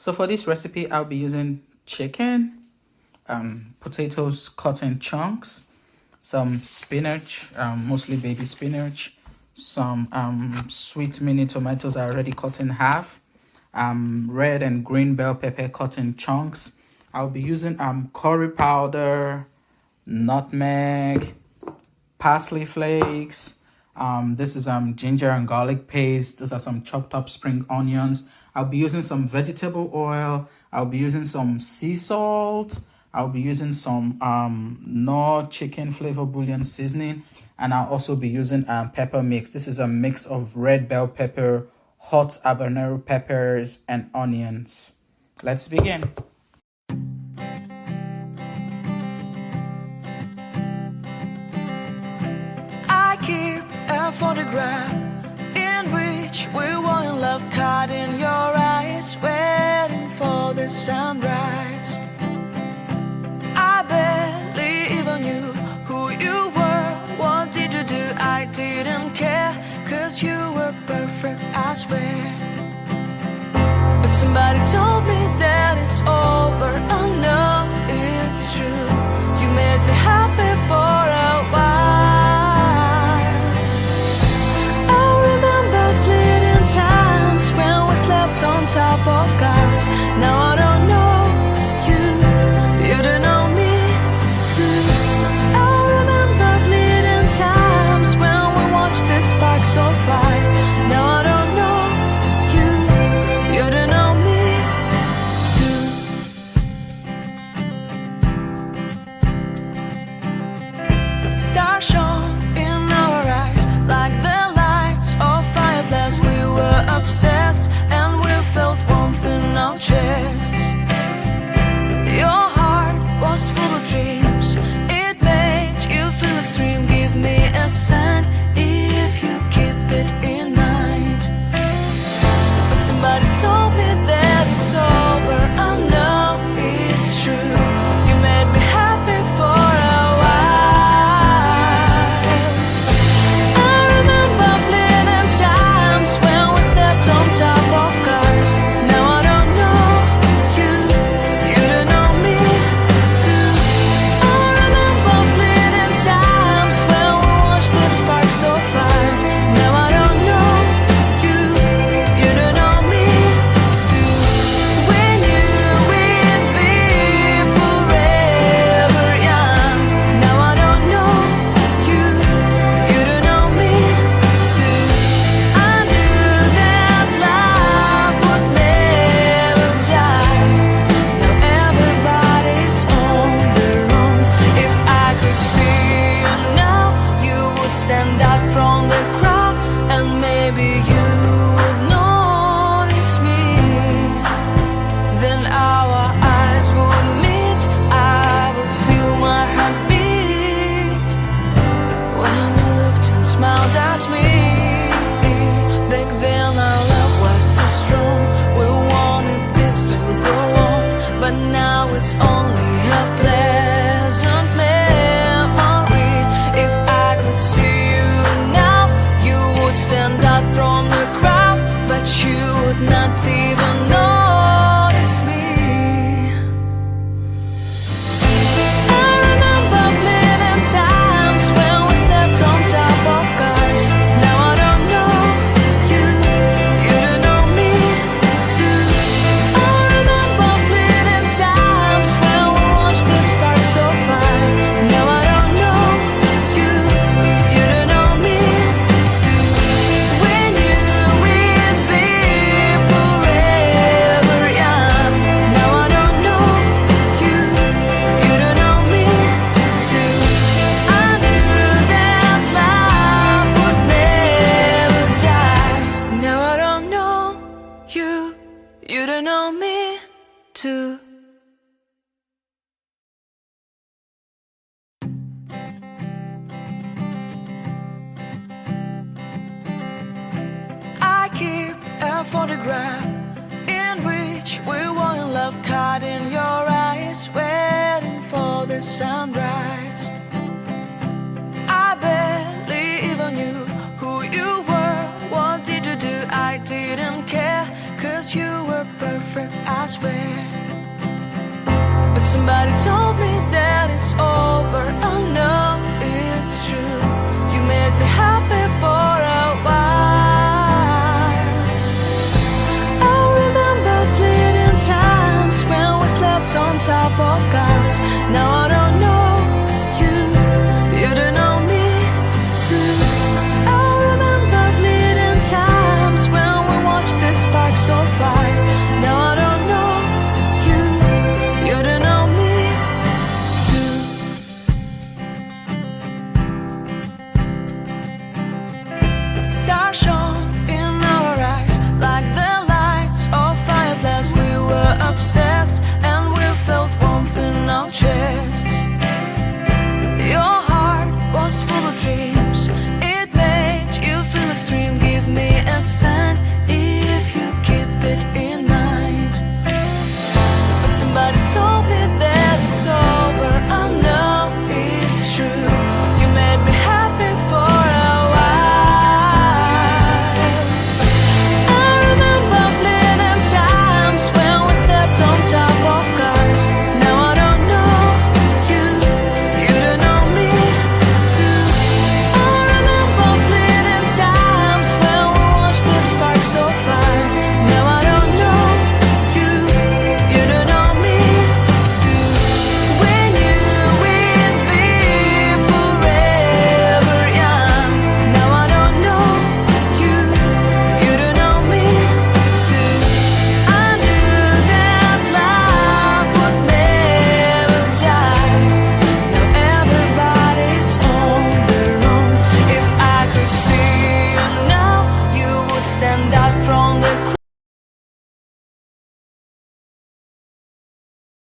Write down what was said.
So for this recipe, I'll be using chicken, potatoes cut in chunks, some spinach, mostly baby spinach, some sweet mini tomatoes I already cut in half, red and green bell pepper cut in chunks. I'll be using curry powder, nutmeg, parsley flakes. This is ginger and garlic paste. Those are some chopped up spring onions. I'll be using some vegetable oil. I'll be using some sea salt. I'll be using some Knorr chicken flavor bouillon seasoning, and I'll also be using pepper mix. This is a mix of red bell pepper, hot habanero peppers, and onions. Let's begin. A photograph in which we were in love, caught in your eyes, waiting for the sunrise. I barely even knew who you were. What did you do? I didn't care, 'cause you were perfect, I swear. But somebody told me that it's over. Oh no, it's true. You made me happy for a while. Times when we slept on top of cars. Now I don't know you, you don't know me too. I remember fleeting times when we watched the sparks so fire. Now I don't know you, you don't know me too. Stars shone in our eyes like the lights of fireplace. We were obsessed and we felt warmth in our chests. Your heart was full of dreams. It made you feel extreme. Give me a sign if you keep it in mind. But somebody told me that it's over. I know it's true. You made me happy for a while. I remember fleeting times when we slept on top of cars. Now I don't know you, you don't know me too. I remember fleeting times when we watched the sparks so fire. Now I don't know you, you don't know me too. We knew we'd be forever young. Now I don't know you, you don't know me too. I knew that love would never die. Now everybody's on their own. If I could see you now, you would stand out from the crowd, and maybe you would notice me. Then our eyes would meet. I would feel my heart beat when you looked and smiled at me. Back then our love was so strong. We wanted this to go on, but now it's only a pleasant memory. If I could see you now, you would stand out from the crowd, but you would not even notice me. I remember fleeting times when we slept on top of cars. Now I don't know you, you don't know me too. I remember fleeting times when we watched the sparks so fire. Now I don't know you, you don't know me too. We knew we'd be forever young. Now I don't know you, you don't know me too. I knew that love would never die. Now I don't know you, you don't know me too. I keep a photograph in which we were in love, caught in your eyes, waiting for the sunrise. I barely even knew who you were. What did you do? I didn't care, 'cause you were perfect. different, I swear. But somebody told me that